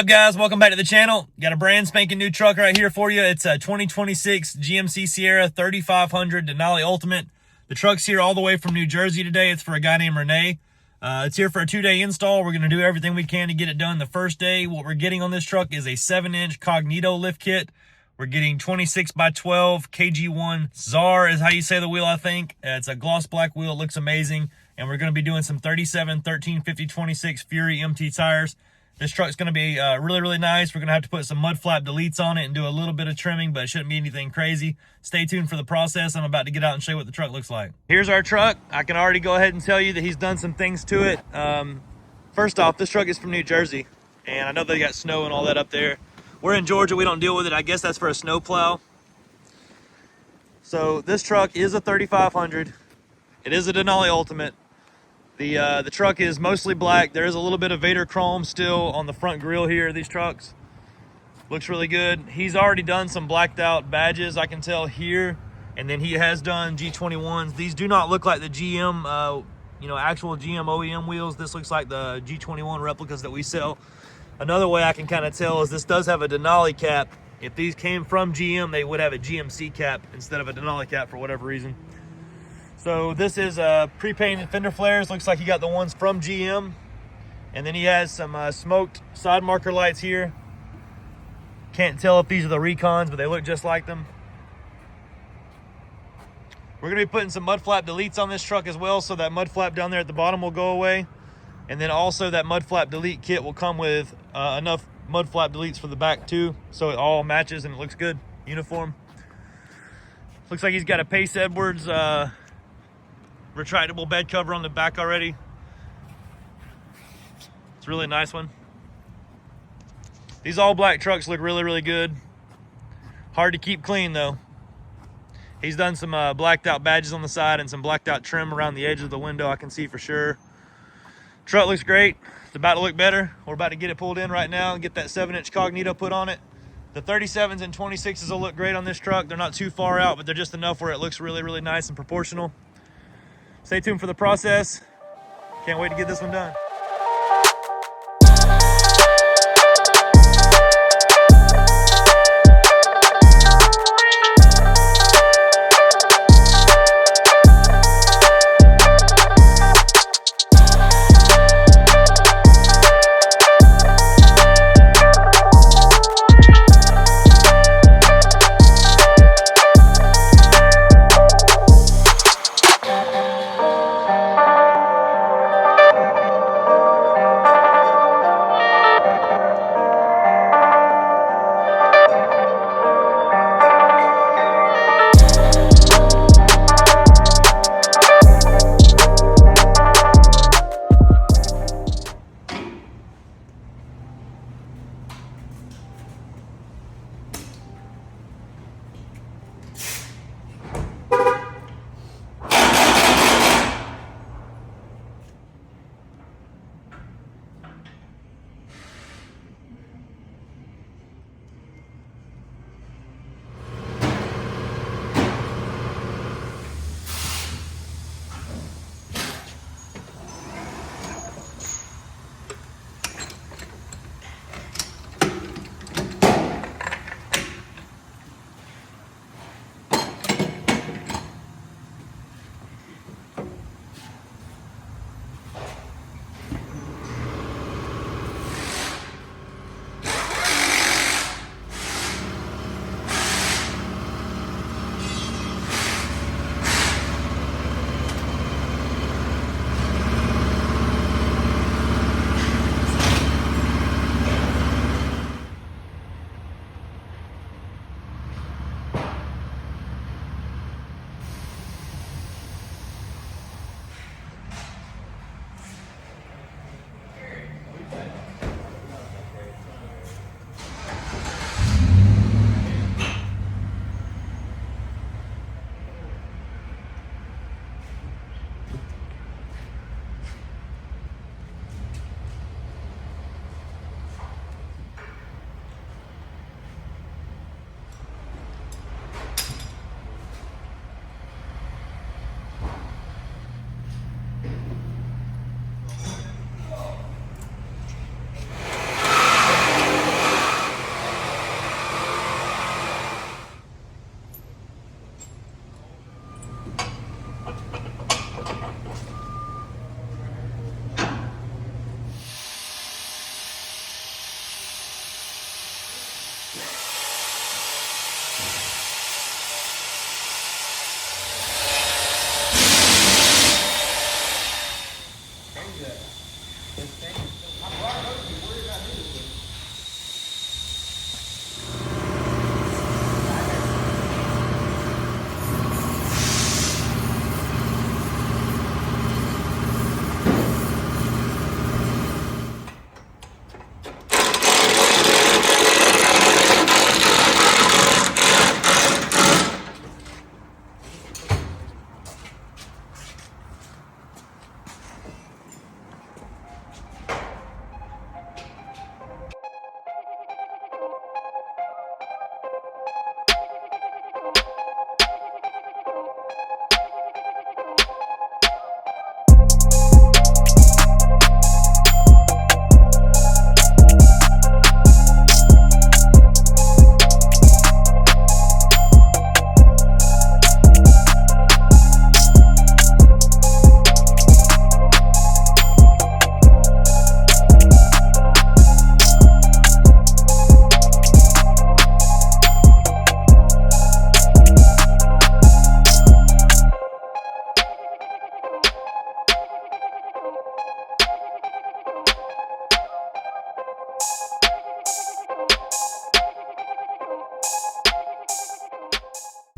up, guys? Welcome back to the channel. Got a brand spanking new truck right here for you. It's a 2026 GMC Sierra 3500 Denali Ultimate. The truck's here all the way from New Jersey today. It's for a guy named Renee. It's here for a 2-day install. We're going to do everything we can to get it done the first day. What we're getting on this truck is a 7-inch Cognito lift kit. We're getting 26 by 12 KG1 Czar is how you say the wheel, I think. It's a gloss black wheel. It looks amazing. And we're going to be doing some 37, 13, 50, 26 Fury MT tires. This truck's going to be really nice. We're going to have to put some mud flap deletes on it and do a little bit of trimming, but it shouldn't be anything crazy. Stay tuned for the process. I'm about to get out and show you what the truck looks like. Here's our truck. I can already go ahead and tell you that he's done some things to it. First off, this truck is from New Jersey, and I know they got snow and all that up there. We're in Georgia. We don't deal with it. I guess that's for a snow plow. So this truck is a 3500. It is a Denali Ultimate. The truck is mostly black. There is a little bit of Vader chrome still on the front grille here of these trucks. Looks really good. He's already done some blacked out badges, I can tell here. And then he has done G21s. These do not look like the GM, actual GM OEM wheels. This looks like the G21 replicas that we sell. Another way I can kind of tell is this does have a Denali cap. If these came from GM, they would have a GMC cap instead of a Denali cap for whatever reason. So this is pre-painted fender flares. Looks like he got the ones from GM. And then he has some smoked side marker lights here. Can't tell if these are the Recons, but they look just like them. We're gonna be putting some mud flap deletes on this truck as well, so that mud flap down there at the bottom will go away. And then also that mud flap delete kit will come with enough mud flap deletes for the back too, so it all matches and it looks good, uniform. Looks like he's got a Pace Edwards retractable bed cover on the back already. It's a really nice one. These all black trucks look really good. Hard to keep clean though. He's done some blacked out badges on the side and some blacked out trim around the edge of the window, I can see for sure. Truck looks great. It's about to look better. We're about to get it pulled in right now and get that 7-inch Cognito put on it. The 37s and 26s will look great on this truck. They're not too far out, but they're just enough where it looks really nice and proportional. Stay tuned for the process. Can't wait to get this one done.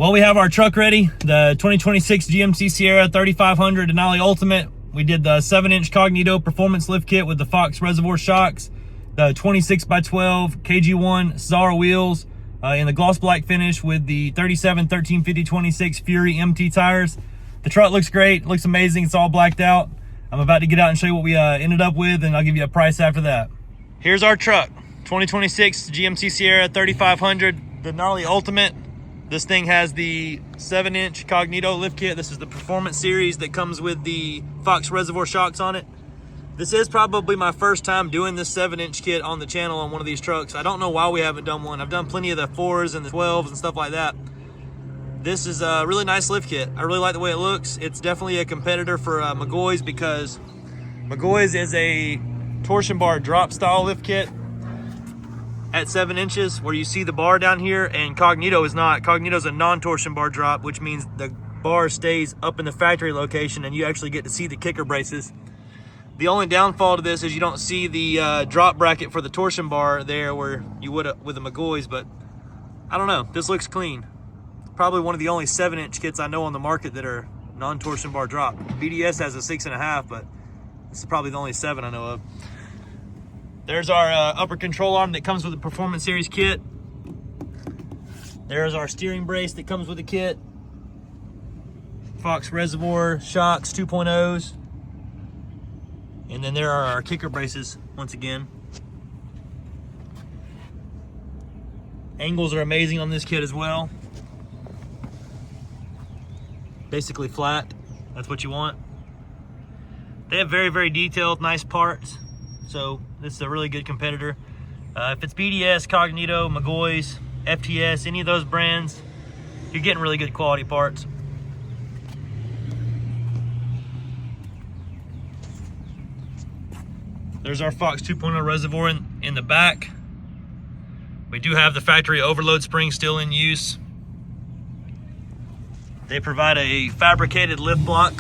Well, we have our truck ready, the 2026 GMC Sierra 3500 Denali Ultimate. We did the 7-inch Cognito performance lift kit with the Fox reservoir shocks, the 26x12 KG1 Zara wheels, in the gloss black finish with the 37 1350 26 Fury MT tires. The truck looks great, looks amazing. It's all blacked out. I'm about to get out and show you what we ended up with, and I'll give you a price after that. Here's our truck, 2026 GMC Sierra 3500 Denali Ultimate. This thing has the 7-inch Cognito lift kit. This is the performance series that comes with the Fox reservoir shocks on it. This is probably my first time doing this 7-inch kit on the channel on one of these trucks. I don't know why we haven't done one. I've done plenty of the 4s and the 12s and stuff like that. This is a really nice lift kit. I really like the way it looks. It's definitely a competitor for McGaughy's, because McGaughy's is a torsion bar drop style lift kit at 7 inches, where you see the bar down here, and Cognito is not. Cognito's a non-torsion bar drop, which means the bar stays up in the factory location and you actually get to see the kicker braces. The only downfall to this is you don't see the drop bracket for the torsion bar there where you would with the McGaughy's, but I don't know, this looks clean. Probably one of the only 7-inch kits I know on the market that are non-torsion bar drop. BDS has a 6.5, but this is probably the only 7 I know of. There's our upper control arm that comes with the Performance Series kit. There's our steering brace that comes with the kit. Fox reservoir shocks 2.0s. And then there are our kicker braces once again. Angles are amazing on this kit as well. Basically flat, that's what you want. They have very, very detailed, nice parts. So this is a really good competitor. If it's BDS, Cognito, McGaughy's, FTS, any of those brands, you're getting really good quality parts. There's our Fox 2.0 reservoir in the back. We do have the factory overload spring still in use. They provide a fabricated lift block.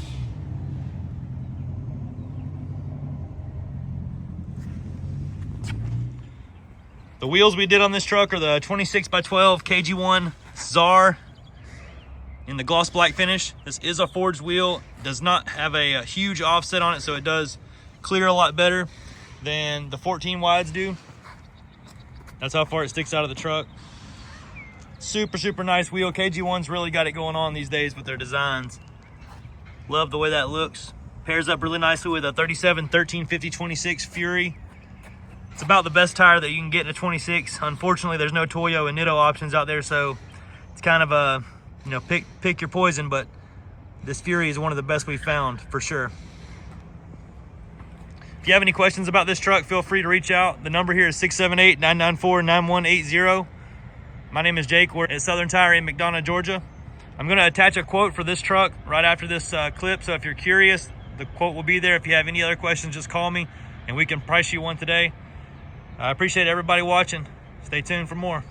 The wheels we did on this truck are the 26x12 KG1 Zara in the gloss black finish. This is a forged wheel. Does not have a huge offset on it, so it does clear a lot better than the 14 wides do. That's how far it sticks out of the truck. Super, super nice wheel. KG1's really got it going on these days with their designs. Love the way that looks. Pairs up really nicely with a 37 1350 26 Fury. It's about the best tire that you can get in a 26. Unfortunately, there's no Toyo and Nitto options out there, so it's kind of a, you know, pick your poison, but this Fury is one of the best we've found for sure. If you have any questions about this truck, feel free to reach out. The number here is 678-994-9180. My name is Jake. We're at Southern Tire in McDonough, Georgia. I'm going to attach a quote for this truck right after this clip, so if you're curious, the quote will be there. If you have any other questions, just call me and we can price you one today. I appreciate everybody watching. Stay tuned for more.